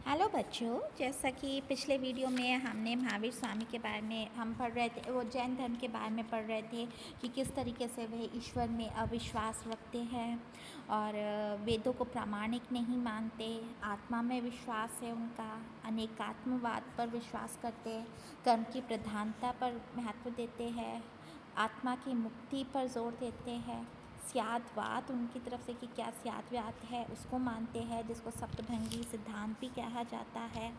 Hello बच्चों, जैसा कि पिछले वीडियो में हमने महावीर स्वामी के बारे में हम पढ़ रहे थे, वो जैन धर्म के बारे में पढ़ रहे थे कि किस तरीके से वे ईश्वर में अविश्वास रखते हैं और वेदों को प्रामाणिक नहीं मानते, आत्मा में विश्वास है उनका, अनेकात्मवाद पर विश्वास करते हैं, कर्म की प्रधानता पर महत्व देते हैं, आत्मा की मुक्ति पर जोर देते हैं, स्यादवाद उनकी तरफ से कि क्या स्यादवाद है उसको मानते हैं, जिसको सप्तभंगी सिद्धांत भी कहा जाता है।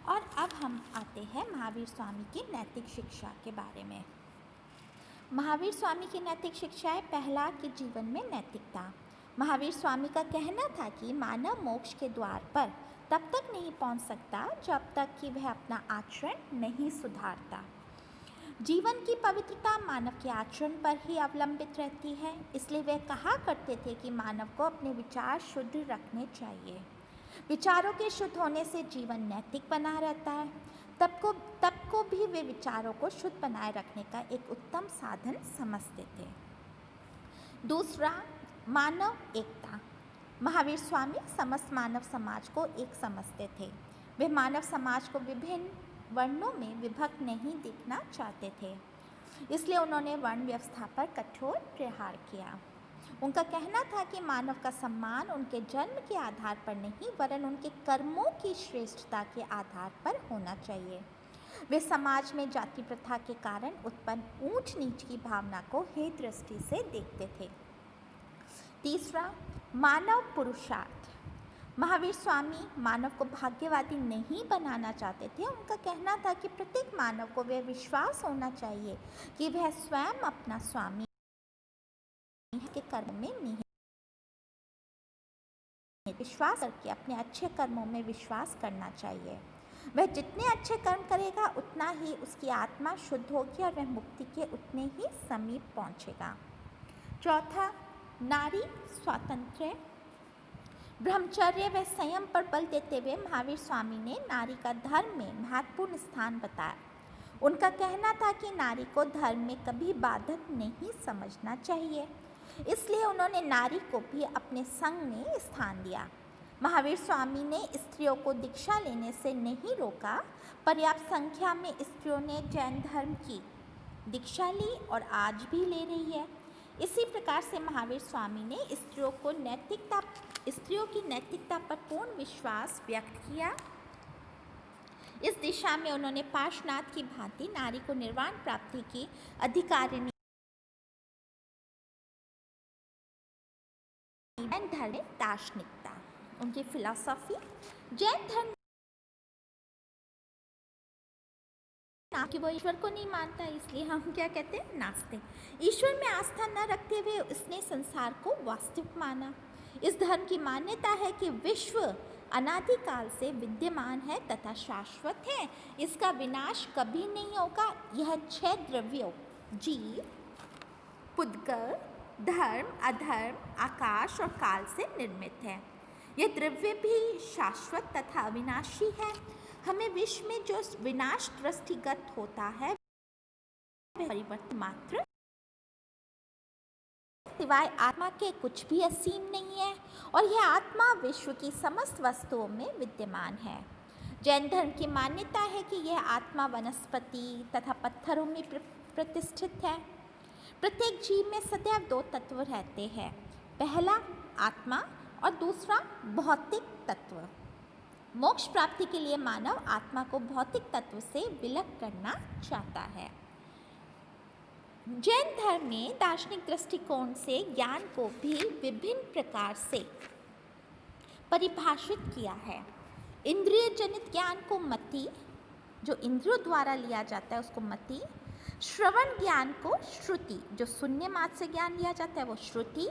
और अब हम आते हैं महावीर स्वामी की नैतिक शिक्षा के बारे में। महावीर स्वामी की नैतिक शिक्षा है, पहला कि जीवन में नैतिकता। महावीर स्वामी का कहना था कि मानव मोक्ष के द्वार पर तब तक नहीं पहुंच सकता जब तक कि वह अपना आचरण नहीं सुधारता। जीवन की पवित्रता मानव के आचरण पर ही अवलंबित रहती है, इसलिए वे कहा करते थे कि मानव को अपने विचार शुद्ध रखने चाहिए। विचारों के शुद्ध होने से जीवन नैतिक बना रहता है। तब को भी वे विचारों को शुद्ध बनाए रखने का एक उत्तम साधन समझते थे। दूसरा, मानव एकता। महावीर स्वामी समस्त मानव समाज को एक समझते थे। वे मानव समाज को विभिन्न वर्णों में विभक्त नहीं देखना चाहते थे, इसलिए उन्होंने वर्ण व्यवस्था पर कठोर प्रहार किया। उनका कहना था कि मानव का सम्मान उनके जन्म के आधार पर नहीं वरन उनके कर्मों की श्रेष्ठता के आधार पर होना चाहिए। वे समाज में जाति प्रथा के कारण उत्पन्न ऊंच नीच की भावना को हे दृष्टि से देखते थे। तीसरा, मानव पुरुषार्थ। महावीर स्वामी मानव को भाग्यवादी नहीं बनाना चाहते थे। उनका कहना था कि प्रत्येक मानव को वह विश्वास होना चाहिए कि वह स्वयं अपना स्वामी के कर्म में निहित विश्वास करके अपने अच्छे कर्मों में विश्वास करना चाहिए। वह जितने अच्छे कर्म करेगा उतना ही उसकी आत्मा शुद्ध होगी और वह मुक्ति के उतने ही समीप पहुंचेगा। चौथा, नारी स्वातंत्र्य। ब्रह्मचर्य व संयम पर बल देते हुए महावीर स्वामी ने नारी का धर्म में महत्वपूर्ण स्थान बताया। उनका कहना था कि नारी को धर्म में कभी बाधक नहीं समझना चाहिए, इसलिए उन्होंने नारी को भी अपने संग में स्थान दिया। महावीर स्वामी ने स्त्रियों को दीक्षा लेने से नहीं रोका। पर्याप्त संख्या में स्त्रियों ने जैन धर्म की दीक्षा ली और आज भी ले रही है। इसी प्रकार से महावीर स्वामी ने स्त्रियों की नैतिकता पर पूर्ण विश्वास व्यक्त किया। इस दिशा में उन्होंने पार्श्वनाथ की भांति नारी को निर्वाण प्राप्ति की अधिकारिणी जैन धर्म में दार्शनिकता, उनकी फिलॉसफी। जैन धर्म कि वो ईश्वर को नहीं मानता, इसलिए हम क्या कहते हैं, नास्तिक। ईश्वर में आस्था न रखते हुए उसने संसार को वास्तविक माना। इस धर्म की मान्यता है कि विश्व अनादिकाल से विद्यमान है तथा शाश्वत है, इसका विनाश कभी नहीं होगा। यह 6 द्रव्यों जीव, पुद्गल, धर्म, अधर्म, आकाश और काल से निर्मित है। यह द्रव्य भी शाश्वत तथा अविनाशी है। हमें विश्व में जो विनाश दृष्टिगत होता है परिवर्तन मात्र, सिवाय आत्मा के कुछ भी असीम नहीं है और यह आत्मा विश्व की समस्त वस्तुओं में विद्यमान है। जैन धर्म की मान्यता है कि यह आत्मा वनस्पति तथा पत्थरों में प्रतिष्ठित है। प्रत्येक जीव में सदैव 2 तत्व रहते हैं, पहला आत्मा और दूसरा भौतिक तत्व। मोक्ष प्राप्ति के लिए मानव आत्मा को भौतिक तत्व से विलग करना चाहता है। जैन धर्म ने दार्शनिक दृष्टिकोण से ज्ञान को भी विभिन्न प्रकार से परिभाषित किया है। इंद्रिय जनित ज्ञान को मति, जो इंद्रियों द्वारा लिया जाता है उसको मति। श्रवण ज्ञान को श्रुति, जो सुनने मात्र से ज्ञान लिया जाता है वो श्रुति।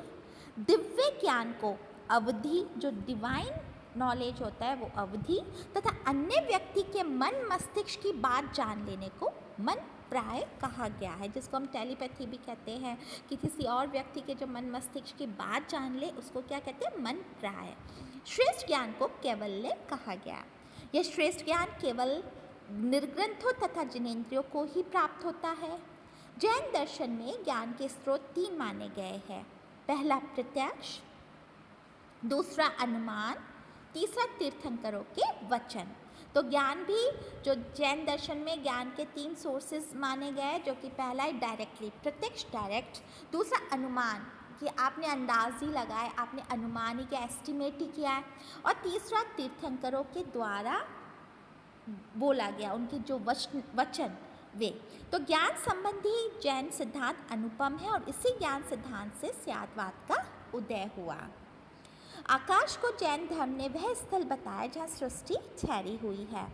दिव्य ज्ञान को अवधि, जो डिवाइन नॉलेज होता है वो अवधि, तथा अन्य व्यक्ति के मन मस्तिष्क की बात जान लेने को मन प्राय कहा गया है, जिसको हम टेलीपैथी भी कहते हैं कि किसी और व्यक्ति के जो मन मस्तिष्क की बात जान ले उसको क्या कहते हैं, मन प्राय। श्रेष्ठ ज्ञान को कैवल्य कहा गया। यह श्रेष्ठ ज्ञान केवल निर्ग्रंथों तथा जिनेंद्रियों को ही प्राप्त होता है। जैन दर्शन में ज्ञान के स्रोत 3 माने गए हैं, पहला प्रत्यक्ष, दूसरा अनुमान तीसरा तीर्थंकरों के वचन। तो ज्ञान भी जो जैन दर्शन में ज्ञान के 3 सोर्सेज माने गए, जो कि पहला है डायरेक्टली, प्रत्यक्ष डायरेक्ट, दूसरा अनुमान कि आपने अंदाज ही लगाए, आपने अनुमान ही किया, एस्टिमेट ही किया है, और तीसरा तीर्थंकरों के द्वारा बोला गया, उनके जो वचन वे। तो ज्ञान संबंधी जैन सिद्धांत अनुपम है और इसी ज्ञान सिद्धांत से स्यादवाद का उदय हुआ। आकाश को जैन धर्म ने वह स्थल बताया जहाँ सृष्टि ठहरी हुई है।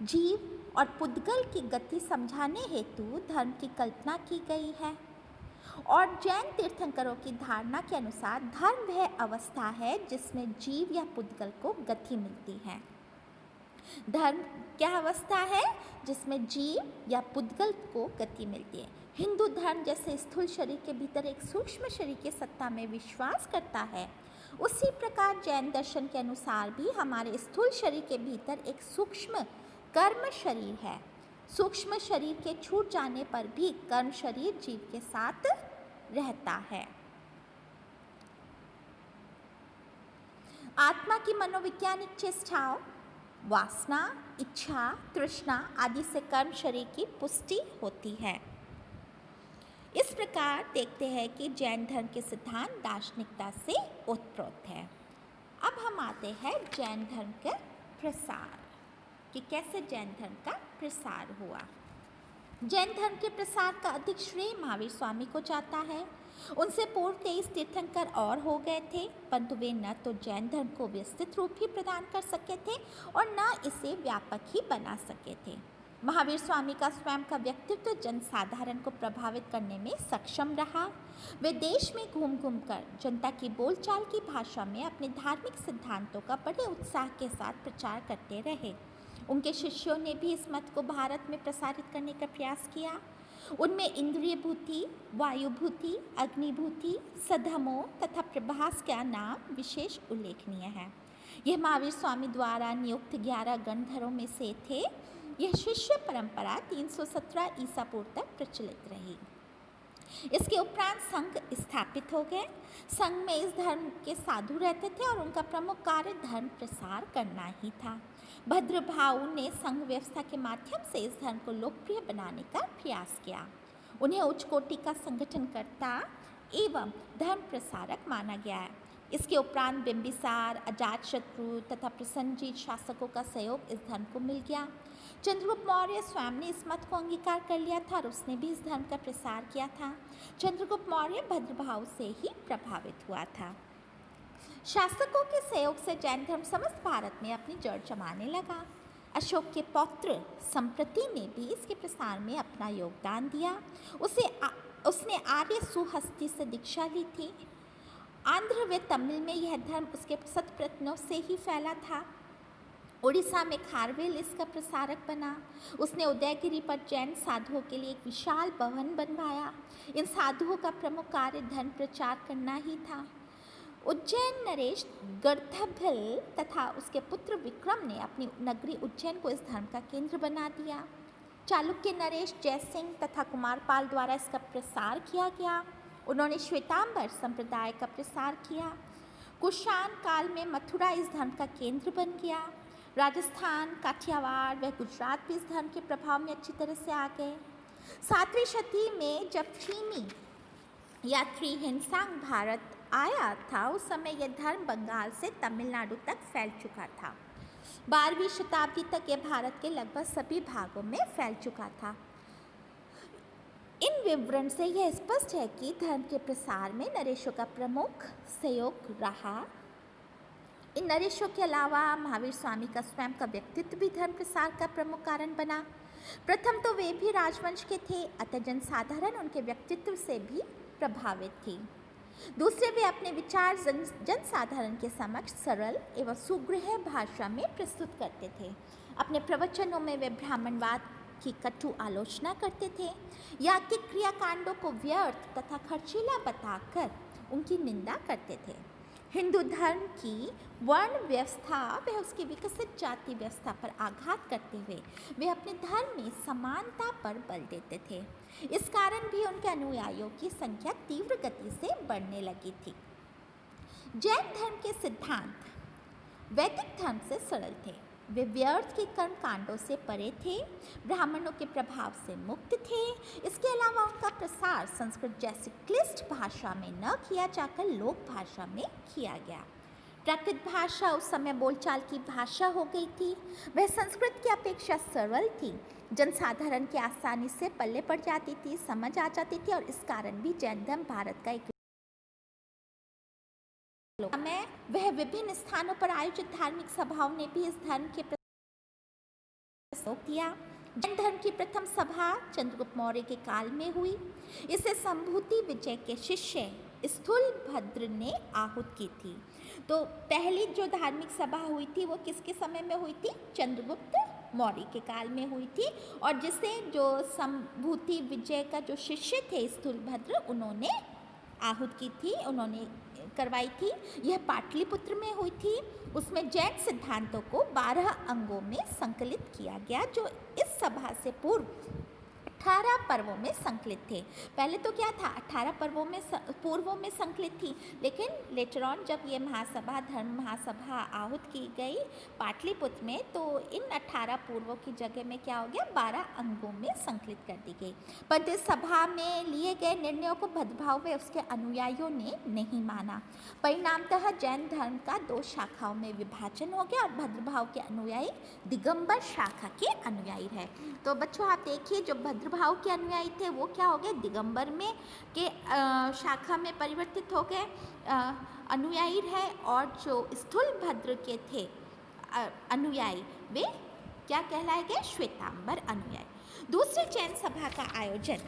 जीव और पुद्गल की गति समझाने हेतु धर्म की कल्पना की गई है और जैन तीर्थंकरों की धारणा के अनुसार धर्म वह अवस्था है जिसमें जीव या पुद्गल को गति मिलती है। धर्म क्या अवस्था है जिसमें जीव या पुद्गल को गति मिलती है। हिंदू धर्म जैसे स्थूल शरीर के भीतर एक सूक्ष्म शरीर की सत्ता में विश्वास करता है, उसी प्रकार जैन दर्शन के अनुसार भी हमारे स्थूल शरीर के भीतर एक सूक्ष्म कर्म शरीर है। सूक्ष्म शरीर के छूट जाने पर भी कर्म शरीर जीव के साथ रहता है। आत्मा की मनोवैज्ञानिक चेष्टाओं, वासना, इच्छा, तृष्णा आदि से कर्म शरीर की पुष्टि होती है। इस प्रकार देखते हैं कि जैन धर्म के सिद्धांत दार्शनिकता से ओतप्रोत है। अब हम आते हैं जैन धर्म के प्रसार, कि कैसे जैन धर्म का प्रसार हुआ। जैन धर्म के प्रसार का अधिक श्रेय महावीर स्वामी को जाता है। उनसे पूर्व 23 तीर्थंकर और हो गए थे, परंतु वे न तो जैन धर्म को व्यवस्थित रूप ही प्रदान कर सके थे और न इसे व्यापक ही बना सके थे। महावीर स्वामी का स्वयं का व्यक्तित्व जनसाधारण को प्रभावित करने में सक्षम रहा। वे देश में घूम घूम कर जनता की बोलचाल की भाषा में अपने धार्मिक सिद्धांतों का बड़े उत्साह के साथ प्रचार करते रहे। उनके शिष्यों ने भी इस मत को भारत में प्रसारित करने का प्रयास किया। उनमें इंद्रिय भूति, वायुभूति, अग्निभूति, सधमो तथा प्रभास का नाम विशेष उल्लेखनीय है। यह महावीर स्वामी द्वारा नियुक्त 11 गणधरों में से थे। यह शिष्य परंपरा 317 ईसा पूर्व तक प्रचलित रही। इसके उपरांत संघ स्थापित हो गए। संघ में इस धर्म के साधु रहते थे और उनका प्रमुख कार्य धर्म प्रसार करना ही था। भद्रभाऊ ने संघ व्यवस्था के माध्यम से इस धर्म को लोकप्रिय बनाने का प्रयास किया। उन्हें उच्च कोटि का संगठनकर्ता एवं धर्म प्रसारक माना गया है। इसके उपरांत बिंबिसार, अजातशत्रु तथा प्रसन्नजीत शासकों का सहयोग इस धर्म को मिल गया। चंद्रगुप्त मौर्य स्वयं ने इस मत को अंगीकार कर लिया था और उसने भी इस धर्म का प्रसार किया था। चंद्रगुप्त मौर्य भद्रभाव से ही प्रभावित हुआ था। शासकों के सहयोग से जैन धर्म समस्त भारत में अपनी जड़ जमाने लगा। अशोक के पौत्र संप्रति ने भी इसके प्रसार में अपना योगदान दिया। उसने आर्य सुहस्ती से दीक्षा ली थी। आंध्र व तमिल में यह धर्म उसके सतप्रत्नों से ही फैला था। उड़ीसा में खारवेल इसका प्रसारक बना। उसने उदयगिरी पर जैन साधुओं के लिए एक विशाल भवन बनवाया। इन साधुओं का प्रमुख कार्य धर्म प्रचार करना ही था। उज्जैन नरेश गर्दभल तथा उसके पुत्र विक्रम ने अपनी नगरी उज्जैन को इस धर्म का केंद्र बना दिया। चालुक्य नरेश जयसिंह तथा कुमारपाल द्वारा इसका प्रसार किया गया। उन्होंने श्वेतांबर संप्रदाय का प्रसार किया। कुषाण काल में मथुरा इस धर्म का केंद्र बन गया। राजस्थान, काठियावाड़ व गुजरात भी इस धर्म के प्रभाव में अच्छी तरह से आ गए। 7वीं शती में जब चीनी यात्री हिंसांग भारत आया था, उस समय यह धर्म बंगाल से तमिलनाडु तक फैल चुका था। 12वीं शताब्दी तक यह भारत के लगभग सभी भागों में फैल चुका था। इन विवरण से यह स्पष्ट है कि धर्म के प्रसार में नरेशों का प्रमुख सहयोग रहा। इन नरेशों के अलावा महावीर स्वामी का स्वयं का व्यक्तित्व भी धर्म प्रसार का प्रमुख कारण बना। प्रथम तो वे भी राजवंश के थे, अतः जनसाधारण उनके व्यक्तित्व से भी प्रभावित थी। दूसरे, वे अपने विचार जनसाधारण के समक्ष सरल एवं सुगृह भाषा में प्रस्तुत करते थे। अपने प्रवचनों में वे ब्राह्मणवाद की कटु आलोचना करते थे। याज्ञिक क्रियाकांडों को व्यर्थ तथा खर्चीला बताकर उनकी निंदा करते थे। हिंदू धर्म की वर्ण व्यवस्था व उसकी विकसित जाति व्यवस्था पर आघात करते हुए वे अपने धर्म में समानता पर बल देते थे। इस कारण भी उनके अनुयायियों की संख्या तीव्र गति से बढ़ने लगी थी। जैन धर्म के सिद्धांत वैदिक धर्म से सरल थे। वे व्यर्थ के कर्म कांडों से परे थे, ब्राह्मणों के प्रभाव से मुक्त थे। इसके अलावा उनका प्रसार संस्कृत जैसी क्लिष्ट भाषा में न किया जाकर लोक भाषा में किया गया। प्राकृत भाषा उस समय बोलचाल की भाषा हो गई थी। वह संस्कृत की अपेक्षा सरल थी, जनसाधारण की आसानी से पल्ले पड़ जाती थी, समझ आ जाती थी, और इस कारण भी जैन धर्म भारत का एक में वह विभिन्न स्थानों पर आयोजित धार्मिक सभाओं ने भी इस धर्म के प्रसार किया। जैन धर्म की प्रथम सभा चंद्रगुप्त मौर्य के काल में हुई। इसे संभूति विजय के शिष्य स्थूलभद्र ने आहूत की थी। तो पहली जो धार्मिक सभा हुई थी वो किसके समय में हुई थी? चंद्रगुप्त मौर्य के काल में हुई थी, और जिसे जो संभूति विजय का जो शिष्य थे स्थूलभद्र, उन्होंने आहूत की थी, उन्होंने करवाई थी। यह पाटलिपुत्र में हुई थी। उसमें जैन सिद्धांतों को 12 अंगों में संकलित किया गया, जो इस सभा से पूर्व 18 पर्वों में संकलित थे। पहले तो क्या था, 18 पूर्वों में संकलित थी, लेकिन लेटर ऑन जब ये महासभा, धर्म महासभा आहूत की गई पाटलिपुत्र में, तो इन 18 पूर्वों की जगह में क्या हो गया, 12 अंगों में संकलित कर दी गई। परंतु इस सभा में लिए गए निर्णयों को भद्रभाव व उसके अनुयायियों ने नहीं माना। परिणामतः जैन धर्म का 2 शाखाओं में विभाजन हो गया, और भद्रभाव के अनुयायी दिगंबर शाखा के अनुयायी रहे। तो बच्चों आप देखिए, जो भद्रभाव के अनुयायी थे वो क्या हो गए, दिगंबर में के शाखा में परिवर्तित हो गए, अनुयायी रहे, और जो स्थूलभद्र के थे अनुयायी, वे क्या कहलाए गए, श्वेतांबर अनुयायी। दूसरी जैन सभा का आयोजन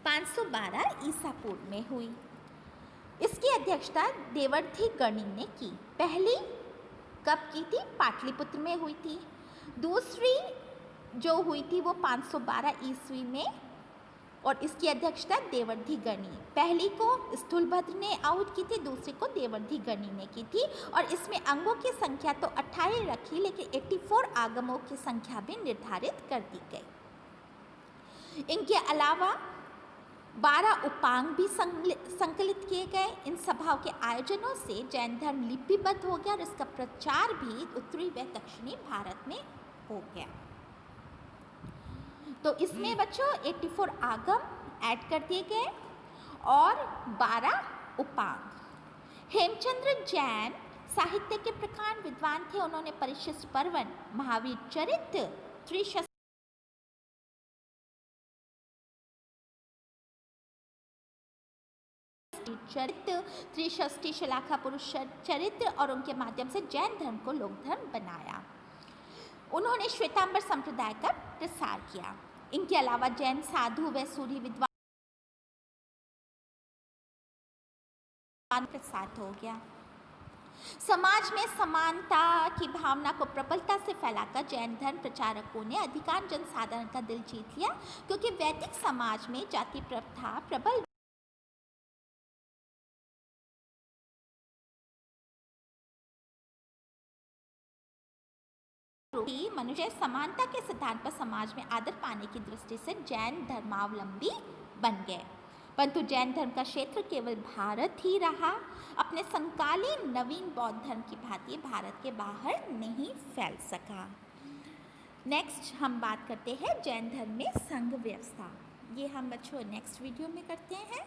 512 ईसा पूर्व में हुई। इसकी अध्यक्षता देवर्धि गणी ने की। पहली कब की थी? पाटलिपुत्र में हुई थी। दूसरी जो हुई थी वो 512 ईस्वी में, और इसकी अध्यक्षता देवर्धि गणी, पहली को स्थूलभद्र ने आहूत की थी, दूसरी को देवर्धि गणी ने की थी। और इसमें अंगों की संख्या तो 28 रखी, लेकिन 84 आगमों की संख्या भी निर्धारित कर दी गई। इनके अलावा 12 उपांग भी संकलित किए गए। इन सभाओं के आयोजनों से जैन धर्म लिपिबद्ध हो गया, और इसका प्रचार भी उत्तरी व दक्षिणी भारत में हो गया। तो इसमें बच्चों 84 आगम ऐड कर दिए गए और 12 उपांग। हेमचंद्र जैन साहित्य के प्रकांड विद्वान थे। उन्होंने परिशिष्ट पर्वन, महावीर चरित्र, त्रिषष्टि शलाखा पुरुष चरित्र और उनके माध्यम से जैन धर्म को लोक धर्म बनाया। उन्होंने श्वेतांबर संप्रदाय का प्रसार किया। इनके अलावा जैन साधु व सूरी विद्वान प्रसार हो गया। समाज में समानता की भावना को प्रबलता से फैलाकर जैन धर्म प्रचारकों ने अधिकांश जनसाधारण का दिल जीत लिया, क्योंकि वैदिक समाज में जाति प्रथा प्रबल मनुष्य समानता के सिद्धांत पर समाज में आदर पाने की दृष्टि से जैन धर्मावलंबी बन गए। परंतु जैन धर्म का क्षेत्र केवल भारत ही रहा, अपने समकालीन नवीन बौद्ध धर्म की भांति भारत के बाहर नहीं फैल सका। नेक्स्ट हम बात करते हैं जैन धर्म में संघ व्यवस्था। ये हम बच्चों नेक्स्ट वीडियो में करते हैं।